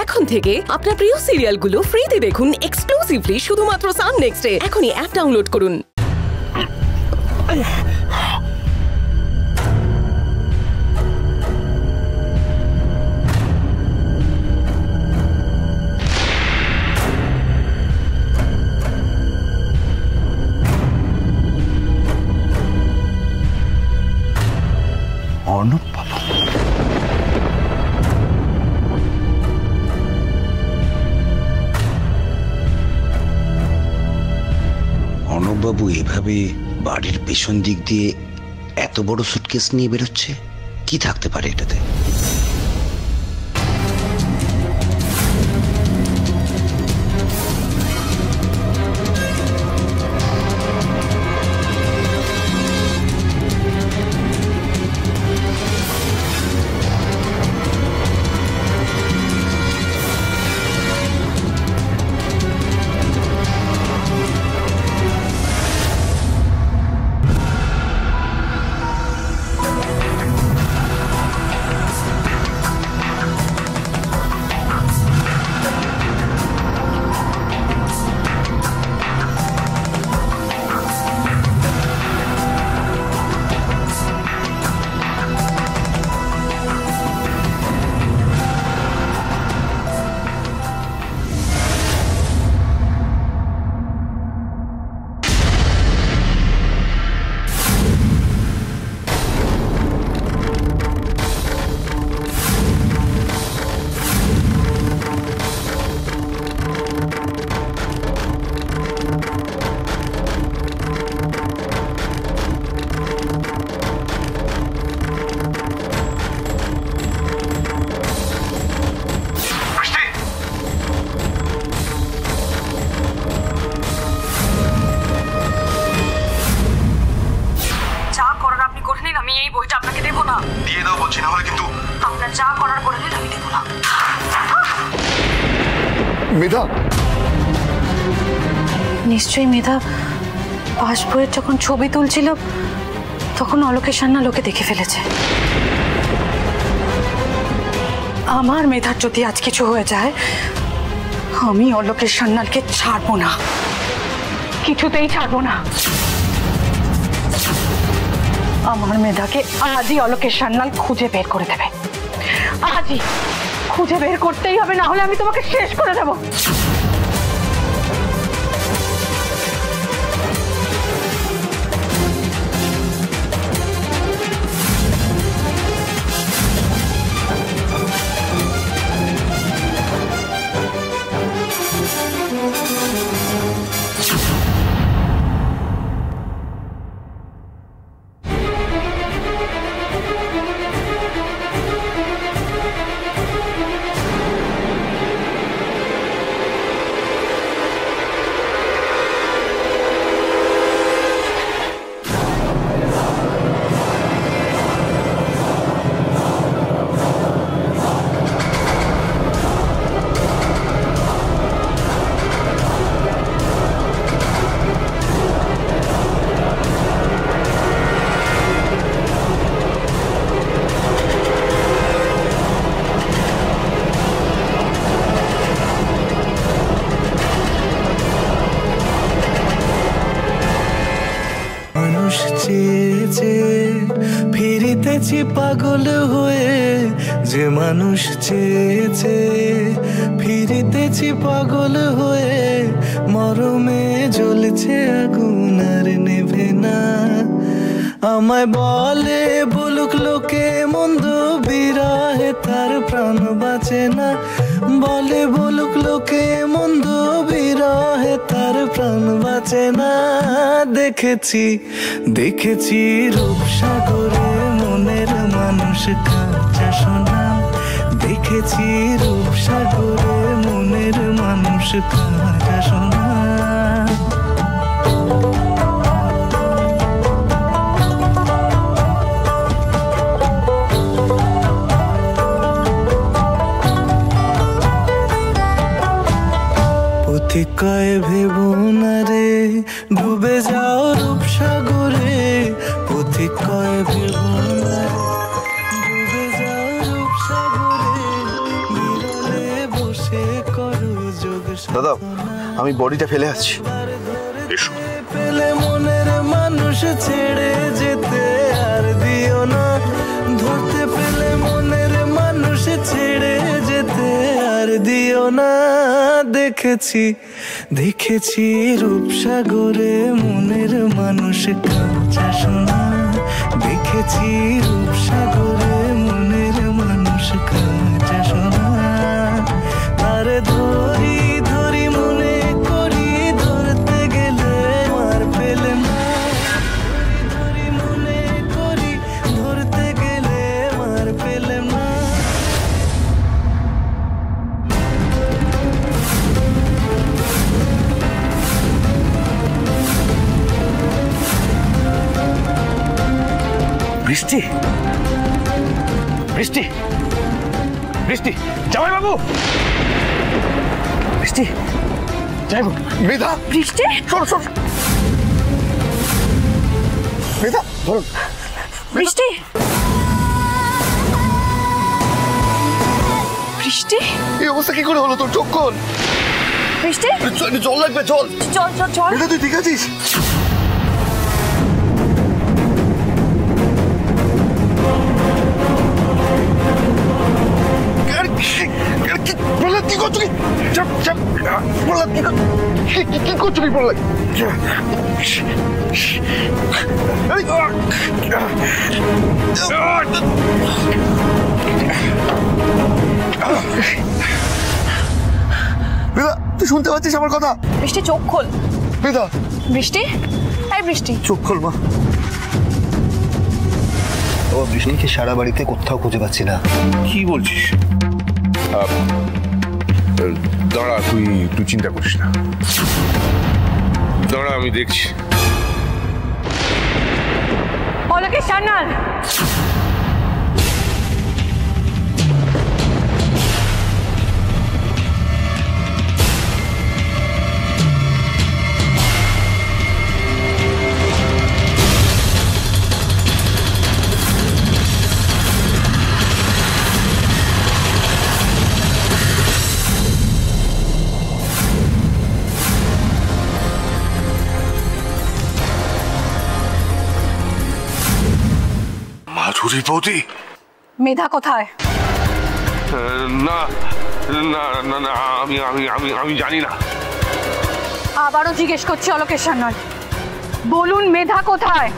এখন থেকে আপনার প্রিয় সিরিয়ালগুলো ফ্রিতে দেখুন এক্সক্লুসিভলি শুধুমাত্র সান নেক্সটে। এখনই অ্যাপ ডাউনলোড করুন। অর্ণব বাবু, অর্ণববাবু এভাবে বাড়ির পেছন দিক দিয়ে এত বড় সুটকেস নিয়ে বেরোচ্ছে, কি থাকতে পারে এটাতে? মেধা, নিশ্চয়ই মেধা পাসবইয়ের যখন ছবি তুলছিল তখন অলোকের সান্যাল লোকে দেখে ফেলেছে। আমার মেধার যদি আজ কিছু হয়ে যায়, আমি অলোকের সান্যালকে ছাড়বো না, কিছুতেই ছাড়বো না। আমার মেধাকে আজই অলোকের সান্যাল খুঁজে বের করে দেবে, আজই খুঁজে বের করতেই হবে, না হলে আমি তোমাকে শেষ করে দেবো। ফিরিতেছি পাগল হয়ে, যে মানুষ চেয়েছে ফিরিতেছি পাগল হয়ে, মরমে জ্বলছে আগুন আর নেভে না। আমায় বলে বলুক লোকে মন্দ, বিরহে তার প্রাণ বাঁচে না। বলে বলুক লোকে মন্দ, বিরহে তার প্রাণ বাঁচে না। দেখেছি দেখেছি রূপসাগরে মনের মানুষ কাঁচা সোনা। দেখেছি রূপসাগরে মনের মানুষ কাঁচা সোনা। কয় ভেবো না রে ডুবে যাও রূপসাগরে, পথিক কয় ভেবো না ডুবে যাও রূপসাগরে, বিরলে বসে সে করো যোগ দাদা আমি বডিটা ফেলে আসছি। পেলে মনের মানুষ ছেড়ে যেতে আর দিও না, ধরতে পেলে মনের মানুষ ছেড়ে যেতে আর দিও না। দেখেছি দেখেছি রূপসাগরে মনের মানুষ কাঁচা সোনা, দেখেছি রূপসাগরে মনের মানুষ কাঁচা সোনা। তারে ধরি ধরি মনে করি ধরতে গেলে আর পেলে না, ধরি মনে করি ধরতে গেলে আর পেলে না। বৃষ্টি বৃষ্টি বৃষ্টি জামাই বাবু, বৃষ্টি জামাই বাবু, মেধা বৃষ্টি শোন শোন, মেধা ধরুন। বৃষ্টি বৃষ্টি এই অবস্থা কি করে হলো তোর? চোখ খোল। বৃষ্টি জল লাগবে, জল। চল চল চল। মেধা তুই ঠিক আছিস? কি করছো? কি করছো? কি বললাম মেধা, তুই শুনতে পাচ্ছিস আমার কথা? বৃষ্টি চোখ খোল। মেধা বৃষ্টি, এই বৃষ্টি চোখ খোল মা। ও বৃষ্টিকে সারা বাড়িতে কোথাও খুঁজে পাচ্ছি না। কি বলছিস? দাঁড়া, তুই চিন্তা করিস না, দাঁড়া আমি দেখছি। অলোকেশ সান্যাল, মাধুরী বৌদি? মেধা কোথায়? না না না না, আমি আমি আমি আমি জানি না। আবারও জিজ্ঞেস করছি অলোকেশ সান্যাল, বলুন মেধা কোথায়?